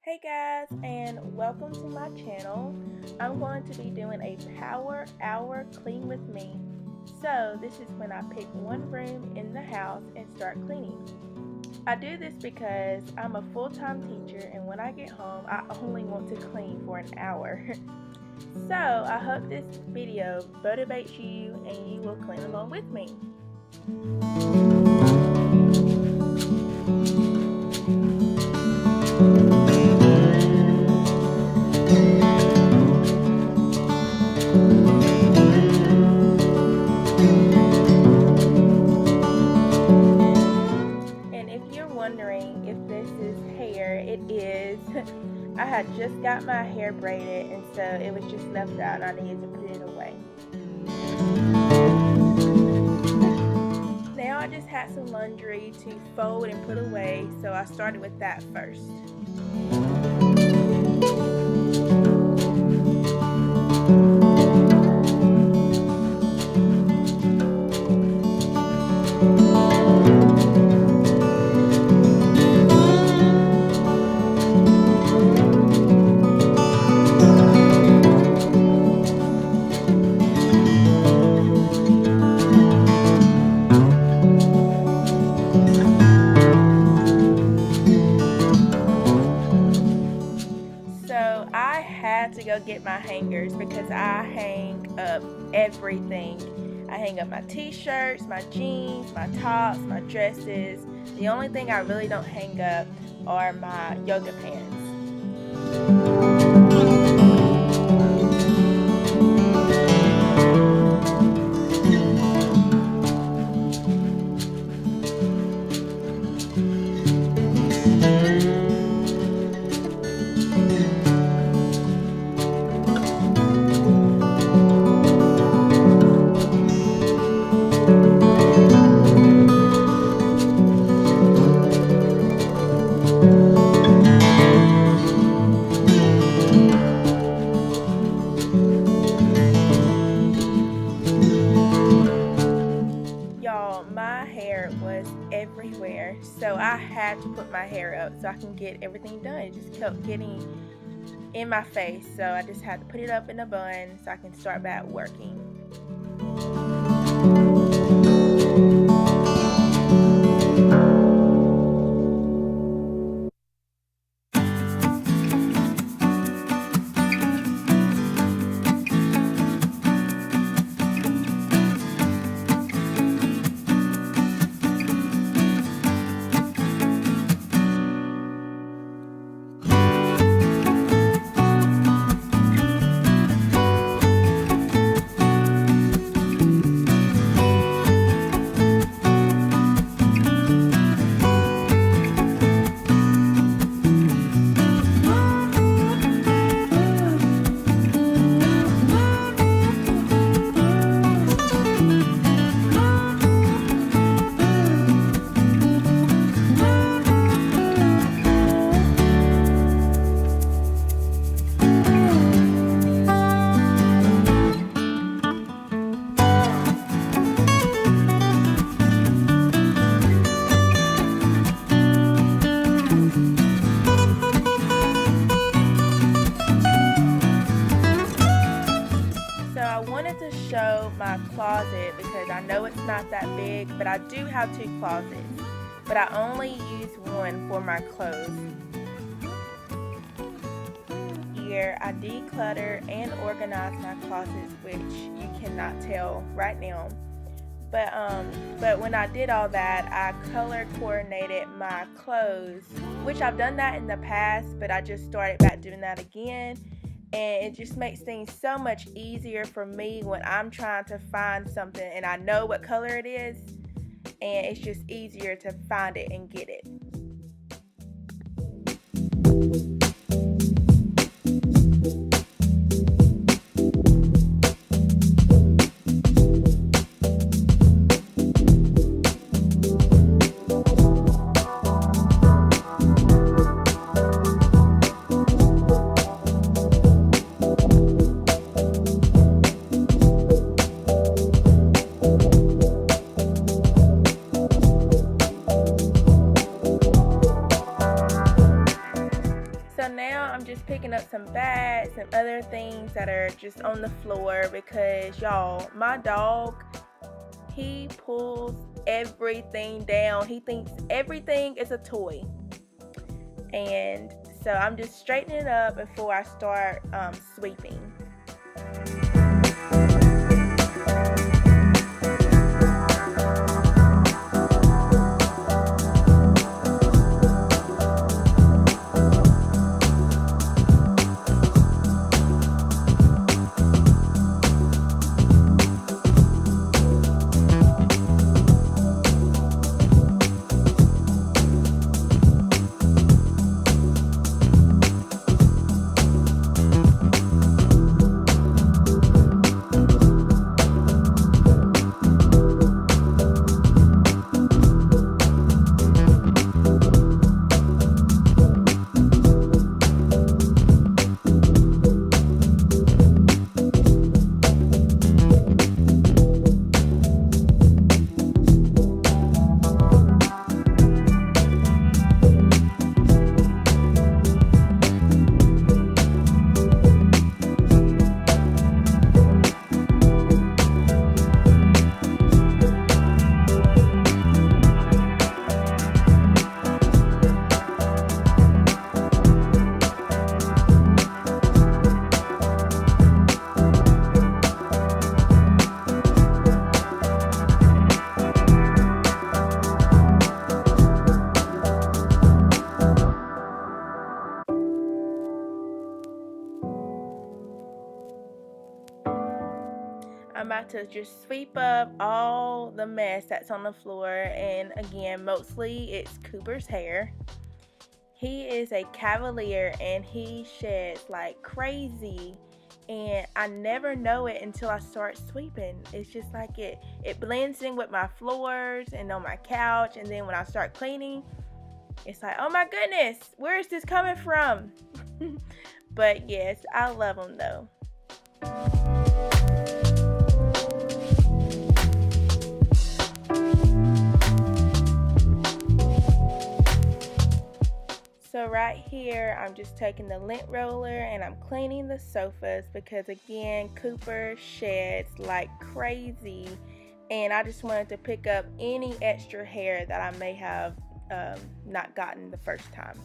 Hey guys, and welcome to my channel. I'm going to be doing a power hour clean with me. So this is when I pick one room in the house and start cleaning. I do this because I'm a full-time teacher, and when I get home I only want to clean for an hour. So I hope this video motivates you and you will clean along with me. Wondering if this is hair, it is. I had just got my hair braided, and so it was just left out and I needed to put it away. Now I just had some laundry to fold and put away, so I started with that first. To go get my hangers because I hang up everything. I hang up my t-shirts, my jeans, my tops, my dresses. The only thing I really don't hang up are my yoga pants. Was everywhere, so I had to put my hair up so I can get everything done. It just kept getting in my face, so I just had to put it up in a bun so I can start back working. Show my closet because I know it's not that big, but I do have 2 closets, but I only use one for my clothes. Here I declutter and organize my closets, which you cannot tell right now, but when I did all that, I color coordinated my clothes, which I've done that in the past, but I just started back doing that again. And it just makes things so much easier for me when I'm trying to find something and I know what color it is, and it's just easier to find it and get it. now I'm just picking up some bats and other things that are just on the floor because y'all, my dog, he pulls everything down. He thinks everything is a toy. And so I'm just straightening it up before I start sweeping. I'm about to just sweep up all the mess that's on the floor, and again, mostly it's Cooper's hair. He is a Cavalier and he sheds like crazy, and I never know it until I start sweeping. It's just like it blends in with my floors and on my couch, and then when I start cleaning, it's like, oh my goodness, where is this coming from? But yes, I love them though. So right here, I'm just taking the lint roller and I'm cleaning the sofas because again, Cooper sheds like crazy, and I just wanted to pick up any extra hair that I may have not gotten the first time.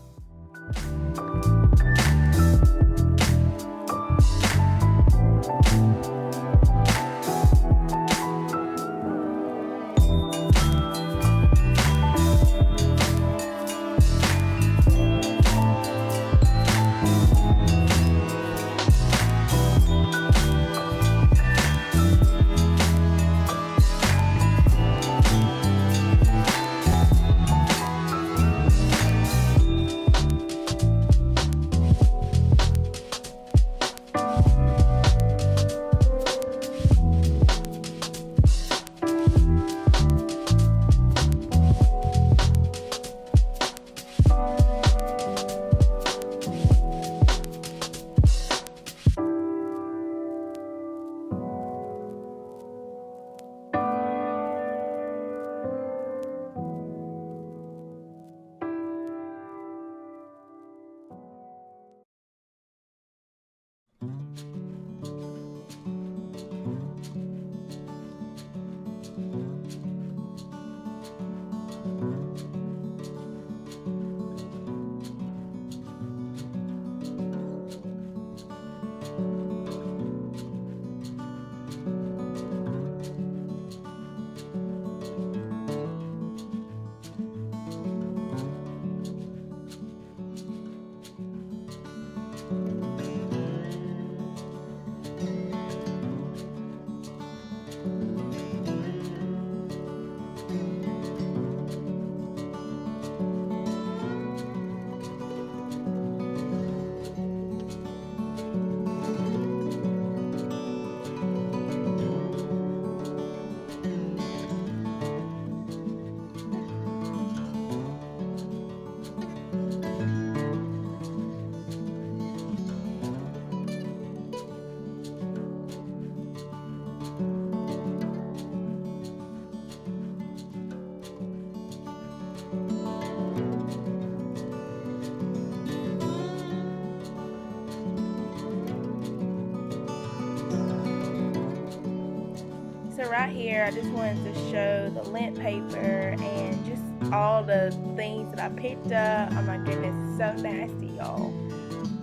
So right here, I just wanted to show the lint paper and just all the things that I picked up. Oh my goodness, so nasty, y'all.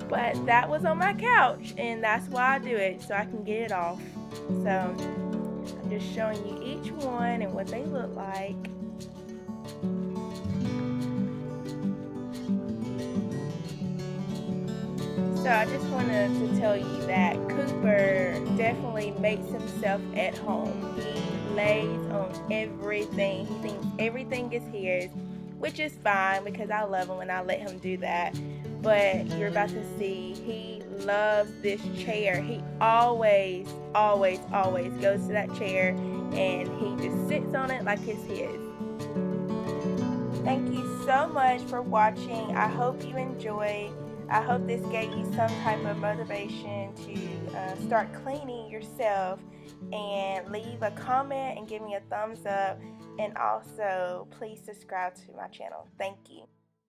But that was on my couch, and that's why I do it, so I can get it off. So I'm just showing you each one and what they look like. So I just wanted to tell you that Cooper definitely makes himself at home. He lays on everything. He thinks everything is his, which is fine because I love him and I let him do that. But you're about to see, he loves this chair. He always goes to that chair and he just sits on it like it's his. Thank you so much for watching. I hope you enjoyed. I hope this gave you some type of motivation to start cleaning yourself, and leave a comment and give me a thumbs up, and also please subscribe to my channel. Thank you.